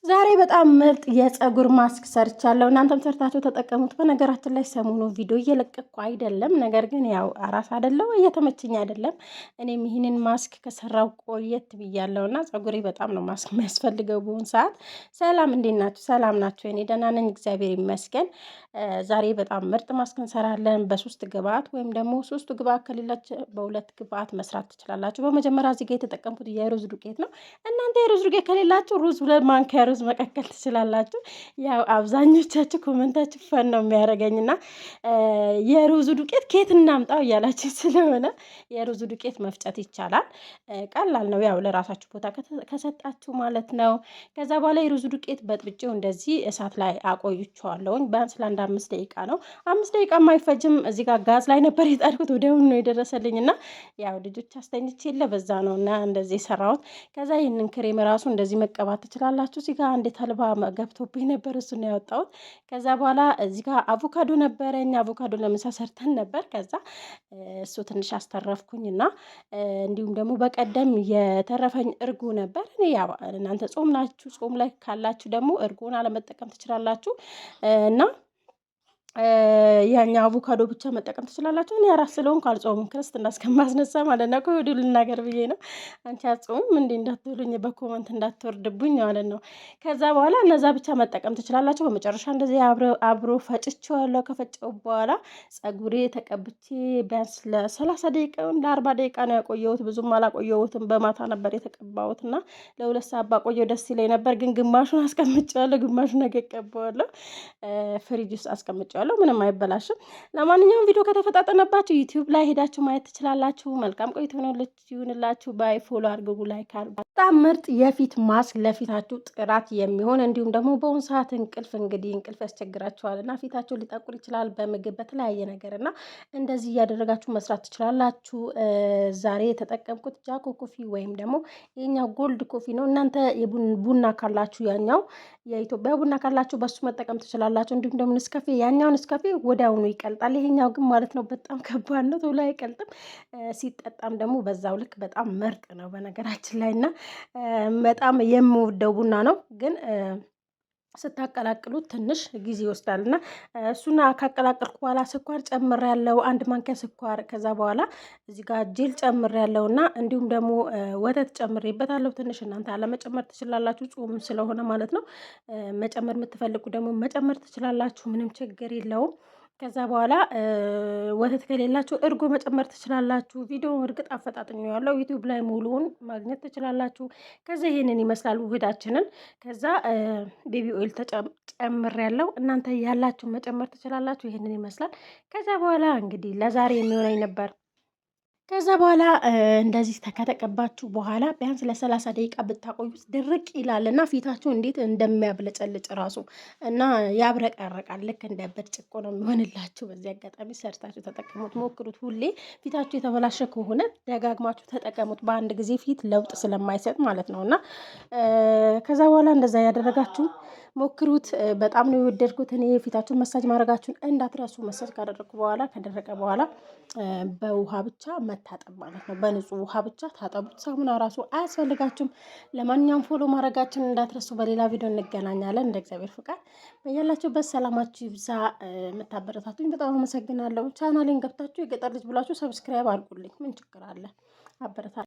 ዛሬ በጣም ምርጥ የፀጉር ማስክ ሰርቻለሁ። እናንተም ሰርታችሁ ተጠቀሙት። በነገራችን ላይ ሰሞኑ ቪዲዮ እየለቀቅኩ አይደለም፣ ነገር ግን ያው አራስ አይደለም እየተመቸኝ አይደለም። እኔም ይህንን ማስክ ከሰራው ቆየት ብያለሁ እና ፀጉሬ በጣም ነው ማስክ የሚያስፈልገው በሆን ሰዓት። ሰላም እንዴት ናችሁ? ሰላም ናችሁ? እኔ ደህና ነኝ እግዚአብሔር ይመስገን። ዛሬ በጣም ምርጥ ማስክ እንሰራለን በሶስት ግብአት ወይም ደግሞ ሶስቱ ግብአት ከሌላችሁ በሁለት ግብአት መስራት ትችላላችሁ። በመጀመሪያ እዚህ ጋር የተጠቀምኩት የሩዝ ዱቄት ነው። እናንተ የሩዝ ዱቄት ከሌላችሁ ሩዝ ሁለት ማንኪያ ሩዝ መቀቀል ትችላላችሁ። ያው አብዛኞቻችሁ ኮመንታችሁ ፈን ነው የሚያደርገኝ እና የሩዙ ዱቄት ከየት እናምጣው እያላችሁ ስለሆነ የሩዙ ዱቄት መፍጨት ይቻላል። ቀላል ነው፣ ያው ለራሳችሁ ቦታ ከሰጣችሁ ማለት ነው። ከዛ በኋላ የሩዙ ዱቄት በጥብጬው እንደዚህ እሳት ላይ አቆይቼዋለሁኝ። ቢያንስ ለአንድ 5 ደቂቃ ነው። 5 ደቂቃ የማይፈጅም። እዚህ ጋር ጋዝ ላይ ነበር የጣድኩት፣ ወዲያውኑ ነው የደረሰልኝ እና ያው ልጆች አስተኝቼ የለ በዛ ነው እና እንደዚህ የሰራሁት። ከዛ ይህንን ክሬም ራሱ እንደዚህ መቀባት ትችላላችሁ። እዚህ ጋር አንዴ ተልባ ገብቶብኝ ነበር፣ እሱ ነው ያወጣሁት። ከዛ በኋላ እዚህ ጋር አቮካዶ ነበረኝ። አቮካዶ ለምሳ ሰርተን ነበር። ከዛ እሱ ትንሽ አስተረፍኩኝ እና እንዲሁም ደግሞ በቀደም የተረፈኝ እርጎ ነበር። እኔ ያው እናንተ ጾም ናችሁ፣ ጾም ላይ ካላችሁ ደግሞ እርጎን አለመጠቀም ትችላላችሁ እና ያኛው አቮካዶ ብቻ መጠቀም ትችላላችሁ። እኔ አራስ ስለሆንኩ አልጾምም፣ ክርስትና እስከማስነሳ ማለት ነው። ከወዲሁ ልናገር ብዬ ነው። አንቺ አትጾምም እንዴ እንዳትሉኝ፣ በኮመንት እንዳትወርድብኝ ማለት ነው። ከዛ በኋላ እነዛ ብቻ መጠቀም ትችላላችሁ። በመጨረሻ እንደዚህ አብሮ ፈጭቼዋለሁ። ከፈጨው በኋላ ፀጉሬ ተቀብቼ ቢያንስ ለ30 ደቂቃ ለ40 ደቂቃ ነው ያቆየሁት። ብዙም አላቆየሁትም። በማታ ነበር የተቀባሁት እና ለ2 ሰዓት ባቆየው ደስ ይለኝ ነበር፣ ግን ግማሹን አስቀምጬዋለሁ፣ ግማሹን ነገ እቀባዋለሁ። ፍሪጅ ውስጥ አስቀምጬዋለሁ። ምንም አይበላሽም። ለማንኛውም ቪዲዮ ከተፈጣጠነባችሁ ዩቲዩብ ላይ ሄዳችሁ ማየት ትችላላችሁ። መልካም ቆይታ ይሁንላችሁ። ባይ። ፎሎ አድርጉ፣ ላይክ አድርጉ። በጣም ምርጥ የፊት ማስክ ለፊታችሁ ጥራት የሚሆን እንዲሁም ደግሞ በአሁኑ ሰዓት እንቅልፍ ያስቸግራችኋል እና ፊታችሁ ሊጠቁር ይችላል በምግብ በተለያየ ነገር እና እንደዚህ እያደረጋችሁ መስራት ትችላላችሁ። ዛሬ የተጠቀምኩት ጃኮ ኮፊ ወይም ደግሞ የኛው ጎልድ ኮፊ ነው። እናንተ ቡና ካላችሁ ያኛው የኢትዮጵያ ቡና ካላችሁ በሱ መጠቀም ትችላላችሁ። እንዲሁም ደግሞ ንስካፌ ያኛው ንስካፌ ወዲያውኑ ይቀልጣል። ይሄኛው ግን ማለት ነው በጣም ከባድ ነው፣ ቶሎ አይቀልጥም። ሲጠጣም ደግሞ በዛው ልክ በጣም ምርጥ ነው በነገራችን ላይ እና በጣም የምወደው ቡና ነው። ግን ስታቀላቅሉት ትንሽ ጊዜ ይወስዳል እና እሱና ካቀላቀልኩ በኋላ ስኳር ጨምሬያለሁ፣ 1 ማንኪያ ስኳር። ከዛ በኋላ እዚህ ጋር ጄል ጨምሬያለሁ እና እንዲሁም ደግሞ ወተት ጨምሬበታለሁ ትንሽ። እናንተ አለመጨመር ትችላላችሁ፣ ጾም ስለሆነ ማለት ነው። መጨመር የምትፈልጉ ደግሞ መጨመር ትችላላችሁ፣ ምንም ችግር የለውም። ከዛ በኋላ ወተት ከሌላችሁ እርጎ መጨመር ትችላላችሁ። ቪዲዮውን እርግጥ አፈጣጥኜዋለሁ፣ ዩቲዩብ ላይ ሙሉውን ማግኘት ትችላላችሁ። ከዛ ይሄንን ይመስላል ውህዳችንን። ከዛ ቤቢ ኦይል ጨምሬያለሁ፣ እናንተ ያላችሁ መጨመር ትችላላችሁ። ይሄንን ይመስላል። ከዛ በኋላ እንግዲህ ለዛሬ የሚሆነኝ ነበር። ከዛ በኋላ እንደዚህ ከተቀባችሁ በኋላ ቢያንስ ለ30 ደቂቃ ብታቆዩት ድርቅ ይላል እና ፊታችሁ እንዴት እንደሚያብለጨልጭ ራሱ እና ያብረቀረቃል። ልክ እንደ ብርጭቆ ነው የሚሆንላችሁ። በዚህ አጋጣሚ ሰርታችሁ ተጠቀሙት፣ ሞክሩት። ሁሌ ፊታችሁ የተበላሸ ከሆነ ደጋግማችሁ ተጠቀሙት፣ በአንድ ጊዜ ፊት ለውጥ ስለማይሰጥ ማለት ነው እና ከዛ በኋላ እንደዛ ያደረጋችሁ ሞክሩት። በጣም ነው የወደድኩት እኔ። ፊታችሁን መሳጅ ማድረጋችሁን እንዳትረሱ። መሳጅ ካደረግኩ በኋላ ከደረቀ በኋላ በውሃ ብቻ መታጠብ ማለት ነው። በንጹህ ውሃ ብቻ ታጠቡት። ሳሙና ራሱ አያስፈልጋችሁም። ለማንኛውም ፎሎ ማድረጋችሁን እንዳትረሱ። በሌላ ቪዲዮ እንገናኛለን እንደ እግዚአብሔር ፍቃድ። በያላችሁበት ሰላማችሁ ይብዛ። የምታበረታቱኝ በጣም አመሰግናለሁ። ቻናሌን ገብታችሁ የገጠር ልጅ ብላችሁ ሰብስክራይብ አድርጉልኝ። ምን ችግር አለ? አበረታ